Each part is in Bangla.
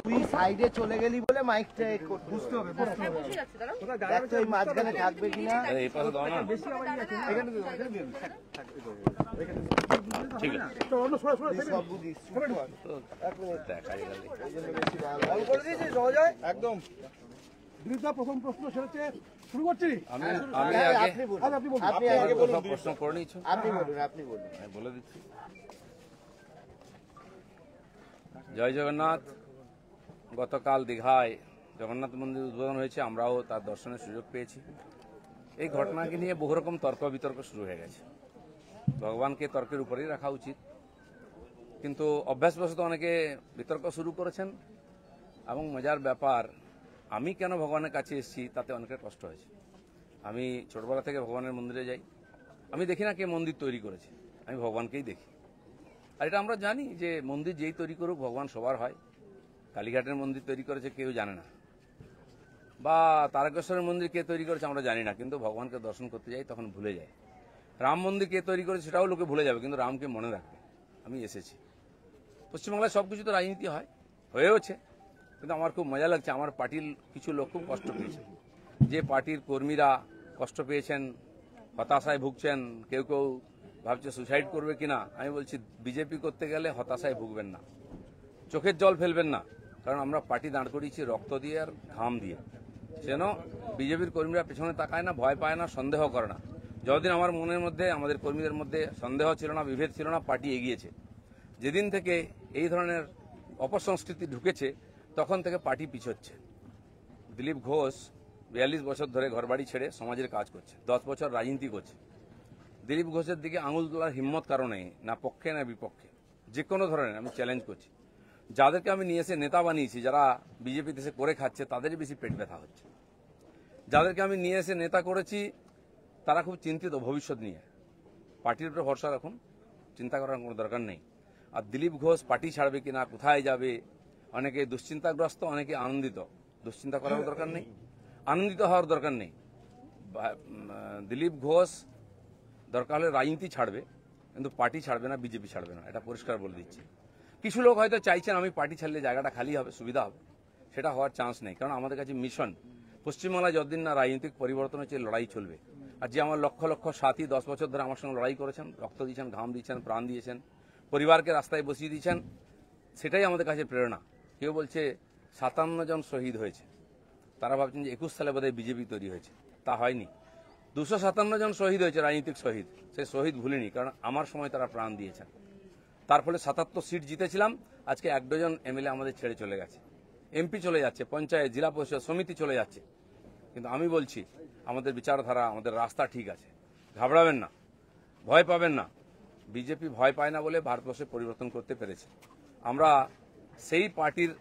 তুই সাইডে চলে গেলি বলে মাইকটা বুঝতে হবে দেখ তো এই মাঝখানে থাকবে কিনা এই পাশে দাও না ঠিক আছে সব বুঝিস দেখা গেল অল করে দিয়েছিস সহজয় একদম প্রথম প্রশ্ন সেরেছে শুরু করছি আমি আপনি বলুন আপনি আগে বলুন সব প্রশ্ন করে নিচ্ছি আপনি বলুন আমি বলে দিচ্ছি। জয় জগন্নাথ। গতকাল দীঘায় জগন্নাথ মন্দির উদ্বোধন হয়েছে, আমরাও তার দর্শনের সুযোগ পেয়েছি। এই ঘটনাকে নিয়ে বহু রকম তর্ক বিতর্ক শুরু হয়ে গেছে। ভগবানকে তর্কের উপরেই রাখা উচিত, কিন্তু অভ্যাসবশত অনেকে বিতর্ক শুরু করেছেন এবং মজার ব্যাপার, আমি কেন ভগবানের কাছে এসেছি তাতে অনেকের কষ্ট হয়েছে। আমি ছোটবেলা থেকে ভগবানের মন্দিরে যাই, আমি দেখি না কে মন্দির তৈরি করেছে, আমি ভগবানকেই দেখি। আর এটা আমরা জানি যে মন্দির যেই তৈরি করুক ভগবান সবার হয়। কালীঘাটের মন্দির তৈরি করেছে কেউ জানে না, বা তারকেশ্বরের মন্দির কে তৈরি করেছে আমরা জানি না, কিন্তু ভগবানকে দর্শন করতে যাই তখন ভুলে যায়। রাম মন্দির কে তৈরি করেছে সেটাও লোকে ভুলে যাবে, কিন্তু রামকে মনে রাখবে। আমি এসেছি, পশ্চিমবাংলায় সবকিছু তো রাজনীতি হয়, হয়েওছে, কিন্তু আমার খুব মজা লাগছে। আমার পার্টির কিছু লোক খুব কষ্ট পেয়েছে, যে পার্টির কর্মীরা কষ্ট পেয়েছেন, হতাশায় ভুগছেন, কেউ কেউ ভাবছে সুসাইড করবে কিনা। আমি বলছি বিজেপি করতে গেলে হতাশায় ভুগবেন না, চোখের জল ফেলবেন না, কারণ আমরা পার্টি দাঁড় করিয়েছি রক্ত দিয়ে আর ঘাম দিয়ে। যেন বিজেপির কর্মীরা পেছনে তাকায় না, ভয় পায় না, সন্দেহ করে না। যতদিন আমার মনের মধ্যে, আমাদের কর্মীদের মধ্যে সন্দেহ ছিল না, বিভেদ ছিল না, পার্টি এগিয়েছে। যেদিন থেকে এই ধরনের অপসংস্কৃতি ঢুকেছে তখন থেকে পার্টি পিছোচ্ছে। দিলীপ ঘোষ 42 বছর ধরে ঘরবাড়ি ছেড়ে সমাজের কাজ করছে, 10 বছর রাজনীতি করছে। দিলীপ ঘোষের দিকে আঙুল তোলার হিম্মত কারণে না পক্ষে না বিপক্ষে, যে কোনো ধরনের আমি চ্যালেঞ্জ করছি। যাদেরকে আমি নিয়ে এসে নেতা বানিয়েছি, যারা বিজেপি দেশে করে খাচ্ছে, তাদেরই বেশি পেট ব্যথা হচ্ছে। যাদেরকে আমি নিয়ে এসে নেতা করেছি তারা খুব চিন্তিত ভবিষ্যৎ নিয়ে। পার্টির উপরে ভরসা রাখুন, চিন্তা করার কোনো দরকার নেই। আর দিলীপ ঘোষ পার্টি ছাড়বে কিনা, কোথায় যাবে, অনেকে দুশ্চিন্তাগ্রস্ত, অনেকে আনন্দিত। দুশ্চিন্তা করার দরকার নেই, আনন্দিত হওয়ার দরকার নেই। দিলীপ ঘোষ দরকার হলে রাজনীতি ছাড়বে, কিন্তু পার্টি ছাড়বে না, বিজেপি ছাড়বে না, এটা পরিষ্কার বলে দিচ্ছি। কিছু লোক হয়তো চাইছেন আমি পার্টি ছাড়লে জায়গাটা খালি হবে, সুবিধা হবে, সেটা হওয়ার চান্স নেই। কারণ আমাদের কাছে মিশন, পশ্চিমবাংলায় যতদিন না রাজনৈতিক পরিবর্তন হচ্ছে লড়াই চলবে। আর যে আমার লক্ষ লক্ষ সাথী 10 বছর ধরে আমার সঙ্গে লড়াই করেছেন, রক্ত দিয়েছেন, ঘাম দিয়েছেন, প্রাণ দিয়েছেন, পরিবারকে রাস্তায় বসিয়ে দিয়েছেন, সেটাই আমাদের কাছে প্রেরণা। কেউ বলছে 57 জন শহীদ হয়েছে, তারা ভাবছেন যে 21 সালে বোধহয় বিজেপি তৈরি হয়েছে, তা হয়নি। 257 জন শহীদ হয়েছে, রাজনৈতিক শহীদ। সেই শহীদ ভুলিনি, কারণ আমার সময় তারা প্রাণ দিয়েছেন। তার ফলে 77 সিট জিতেছিলাম, আজকে 1 ডজন এমএলএ আমাদের ছেড়ে চলে গেছে, এমপি চলে যাচ্ছে, পঞ্চায়েত, জেলা পরিষদ, সমিতি চলে যাচ্ছে। কিন্তু আমি বলছি আমাদের বিচারধারা, আমাদের রাস্তা ঠিক আছে, ঘাবড়াবেন না, ভয় পাবেন না। বিজেপি ভয় পায় না বলে ভারতবর্ষে পরিবর্তন করতে পেরেছে। আমরা সেই পার্টির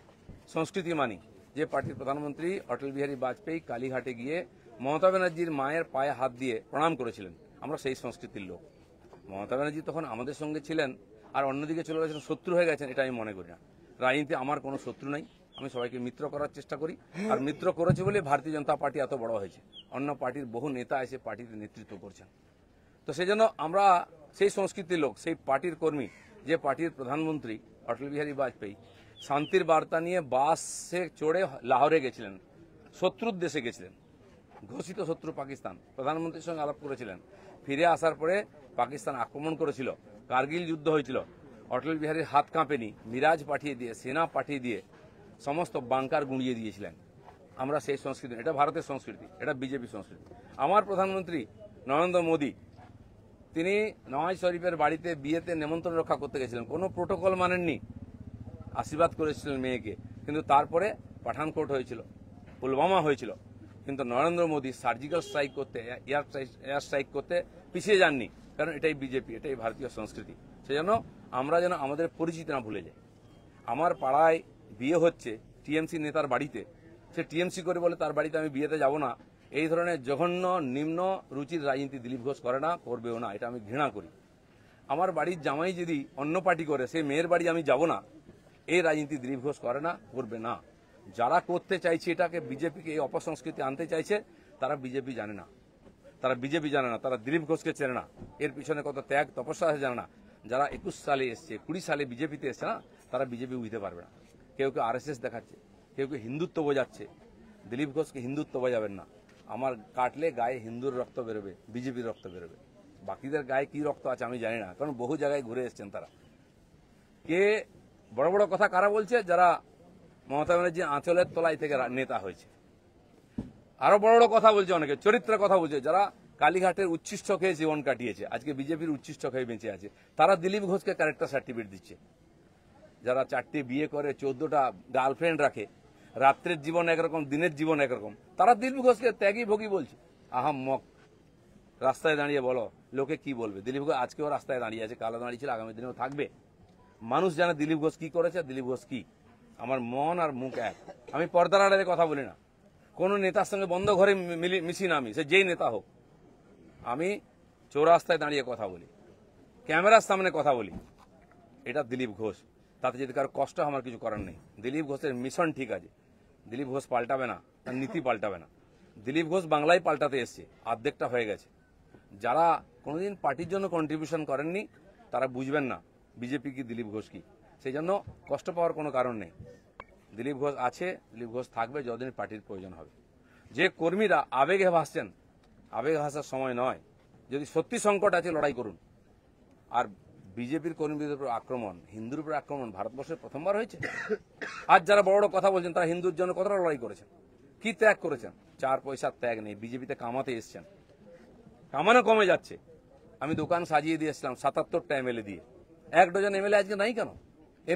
সংস্কৃতি মানি যে পার্টির প্রধানমন্ত্রী অটল বিহারী বাজপেয়ী কালীঘাটে গিয়ে মমতা ব্যানার্জির মায়ের পায়ে হাত দিয়ে প্রণাম করেছিলেন। আমরা সেই সংস্কৃতির লোক। মমতা ব্যানার্জি তখন আমাদের সঙ্গে ছিলেন, আর অন্যদিকে চলে গেছেন, শত্রু হয়ে গেছেন, এটা আমি মনে করি না। রাজনীতি আমার কোনো শত্রু নাই, আমি সবাইকে মিত্র করার চেষ্টা করি। আর মিত্র করেছে বলে ভারতীয় জনতা পার্টি এত বড় হয়েছে। অন্য পার্টির বহু নেতা এসে পার্টির নেতৃত্ব করছেন। তো সেই জন্য আমরা সেই সংস্কৃতির লোক, সেই পার্টির কর্মী, যে পার্টির প্রধানমন্ত্রী অটল বিহারী বাজপেয়ী শান্তির বার্তা নিয়ে বাসে চড়ে লাহোরে গেছিলেন, শত্রুর দেশে গেছিলেন, ঘোষিত শত্রু পাকিস্তান, প্রধানমন্ত্রীর সঙ্গে আলাপ করেছিলেন। ফিরে আসার পরে পাকিস্তান আক্রমণ করেছিল, কার্গিল যুদ্ধ হয়েছিল, অটল বিহারীর হাত কাঁপেনি, মিরাজ পাঠিয়ে দিয়ে, সেনা পাঠিয়ে দিয়ে সমস্ত বাংকার গুঁড়িয়ে দিয়েছিলেন। আমরা সেই সংস্কৃতি, এটা ভারতের সংস্কৃতি, এটা বিজেপি সংস্কৃতি। আমার প্রধানমন্ত্রী নরেন্দ্র মোদী, তিনি নওয়াজ শরীফের বাড়িতে বিয়েতে নেমন্ত্রণ রক্ষা করতে গেছিলেন, কোনো প্রোটোকল মানেননি, আশীর্বাদ করেছিলেন মেয়েকে। কিন্তু তারপরে পাঠানকোট হয়েছিল, পুলওয়ামা হয়েছিল, কিন্তু নরেন্দ্র মোদী সার্জিক্যাল স্ট্রাইক করতে, এয়ার স্ট্রাইক করতে পিছিয়ে যাননি, কারণ এটাই বিজেপি, এটাই ভারতীয় সংস্কৃতি। সেজন্য আমরা যেন আমাদের পরিচিতি না ভুলে যাই। আমার পাড়ায় বিয়ে হচ্ছে টিএমসি নেতার বাড়িতে, সে টিএমসি করে বলে তার বাড়িতে আমি বিয়েতে যাব না, এই ধরনের জঘন্য নিম্ন রুচির রাজনীতি দিলীপ ঘোষ করে না, করবেও না, এটা আমি ঘৃণা করি। আমার বাড়ির জামাই যদি অন্য পার্টি করে, সেই মেয়ের বাড়ি আমি যাব না, এই রাজনীতি দিলীপ ঘোষ করে না, করবে না। যারা করতে চাইছে এটাকে, বিজেপিকে এই অপসংস্কৃতি আনতে চাইছে, তারা বিজেপি জানে না, তারা বিজেপি জানে না, তারা দিলীপ ঘোষকে চেনে না, এর পিছনে কত ত্যাগ তপস্যা আছে জানে না। যারা 21 সালে এসছে, 20 সালে বিজেপিতে এসছে না, তারা বিজেপি বুঝতে পারবে না। কেউ কেউ RSS দেখাচ্ছে, কেউ কেউ হিন্দুত্ব বোঝাচ্ছে। দিলীপ ঘোষকে হিন্দুত্ব বোঝাবেন না। আমার কাটলে গায়ে হিন্দুর রক্ত বেরোবে, বিজেপির রক্ত বেরোবে। বাকিদের গায়ে কি রক্ত আছে আমি জানি না, কারণ বহু জায়গায় ঘুরে এসছেন তারা। কে বড় বড় কথা কারা বলছে? যারা মমতা ব্যানার্জি আঁচলের তলায় থেকে নেতা হয়েছে। আরো বড় বড় কথা বলছে অনেকে, চরিত্রের কথা বলছে, যারা কালীঘাটের উচ্ছিষ্ট খেয়ে জীবন কাটিয়েছে, আজকে বিজেপির উচ্ছিষ্ট খেয়ে বেঁচে আছে, তারা দিলীপ ঘোষকে ক্যারেক্টার সার্টিফিকেট দিচ্ছে। যারা 4টে বিয়ে করে, 14টা গার্লফ্রেন্ড রাখে, রাত্রের জীবন একরকম, দিনের জীবন একরকম, তারা দিলীপ ঘোষকে ত্যাগী ভোগী বলছে। আহাম্মক। রাস্তায় দাঁড়িয়ে বলো লোকে কি বলবে। দিলীপ ঘোষ আজকেও রাস্তায় দাঁড়িয়ে আছে, কালো দাঁড়িয়েছিল, আগামী দিনেও থাকবে। মানুষ জানে দিলীপ ঘোষ কি করেছে, দিলীপ ঘোষ কি। আমার মন আর মুখ এক। আমি পর্দার আড়ালে কথা বলি না, কোন নেতার সঙ্গে বন্ধ ঘরে মিশি না, আমি সে যেই নেতা হোক। আমি চৌরাস্তায় দাঁড়িয়ে কথা বলি, ক্যামেরার সামনে কথা বলি। এটা দিলীপ ঘোষ। তাতে যদি কারো কষ্ট আমার কিছু করার নেই। দিলীপ ঘোষের মিশন ঠিক আছে, দিলীপ ঘোষ পাল্টাবে না, তার নীতি পাল্টাবে না। দিলীপ ঘোষ বাংলায় পাল্টাতে এসছে, অর্ধেকটা হয়ে গেছে। যারা কোনোদিন পার্টির জন্য কন্ট্রিবিউশন করেননি তারা বুঝবেন না বিজেপি কি, দিলীপ ঘোষ কি। সেই জন্য কষ্ট পাওয়ার কোনো কারণ নেই। দিলীপ ঘোষ আছে, দিলীপ ঘোষ থাকবে যতদিন পার্টির প্রয়োজন হবে। যে কর্মীরা আবেগে ভাসছেন, আবেগে ভাসার সময় নয়। যদি সত্যি সংকট আছে লড়াই করুন। আর বিজেপির কর্মীদের উপর আক্রমণ, হিন্দুর উপর আক্রমণ ভারতবর্ষের প্রথমবার হয়েছে। আজ যারা বড় বড় কথা বলছেন তারা হিন্দুর জন্য কতটা লড়াই করেছেন, কি ত্যাগ করেছেন। 4 পয়সার ত্যাগ নেই। বিজেপিতে কামাতে এসছেন, কামানো কমে যাচ্ছে। আমি দোকান সাজিয়ে দিয়েছিলাম 77টা MLA দিয়ে, 1 ডজন MLA আজকে নাই কেন?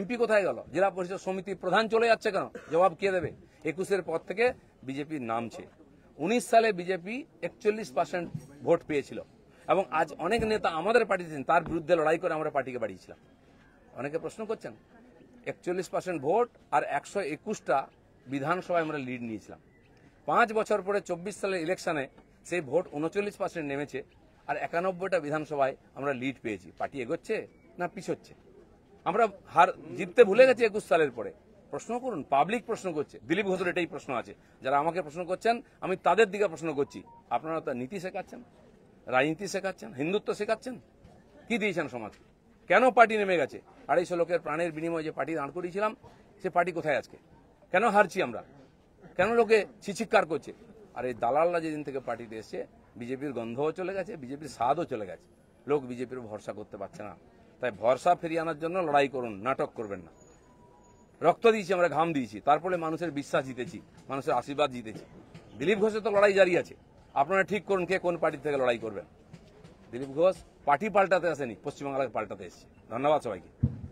MP কোথায় গেল? জেলা পরিষদ সমিতি প্রধান চলে যাচ্ছে কেন? জবাব কে দেবে? 21-এর পর থেকে বিজেপি নামছে। 19 সালে বিজেপি 41% ভোট পেয়েছিল, এবং আজ অনেক নেতা আমাদের পার্টিতে তার বিরুদ্ধে লড়াই করে আমরা পার্টিকে বাড়িয়েছিলাম। অনেকে প্রশ্ন করছেন, 41% ভোট আর 121টা বিধানসভায় আমরা লিড নিয়েছিলাম। 5 বছর পরে 24 সালের ইলেকশনে সেই ভোট 39% নেমেছে, আর 91টা বিধানসভায় আমরা লিড পেয়েছি। পার্টি এগোচ্ছে না পিছোচ্ছে? আমরা হার জিততে ভুলে গেছি 21 সালের পরে। প্রশ্ন করুন, পাবলিক প্রশ্ন করছে। দিলীপ ঘোষের এটাই প্রশ্ন আছে। যারা আমাকে প্রশ্ন করছেন আমি তাদের দিকে প্রশ্ন করছি। আপনারা তো নীতি শেখাচ্ছেন, রাজনীতি শেখাচ্ছেন, হিন্দুত্ব শেখাচ্ছেন, কি দিয়েছেন সমাজকে? কেন পার্টি নেমে গেছে? 250 লোকের প্রাণের বিনিময়ে যে পার্টি দাঁড় করিয়েছিলাম, সে পার্টি কোথায় আজকে? কেন হারছি আমরা? কেন লোকে ছিচিৎকার করছে? আর এই দালালরা যেদিন থেকে পার্টিতে এসছে, বিজেপির গন্ধও চলে গেছে, বিজেপির স্বাদও চলে গেছে। লোক বিজেপির ভরসা করতে পারছে না। তাই ভরসা ফিরিয়ে আনার জন্য লড়াই করুন, নাটক করবেন না। রক্ত দিয়েছি আমরা, ঘাম দিয়েছি, তারপরে মানুষের বিশ্বাস জিতেছি, মানুষের আশীর্বাদ জিতেছি। দিলীপ ঘোষের তো লড়াই জারি আছে। আপনারা ঠিক করুন কে কোন পার্টি থেকে লড়াই করবেন। দিলীপ ঘোষ পার্টি পাল্টাতে আসেনি, পশ্চিমবাংলাকে পাল্টাতে এসেছে। ধন্যবাদ সবাইকে।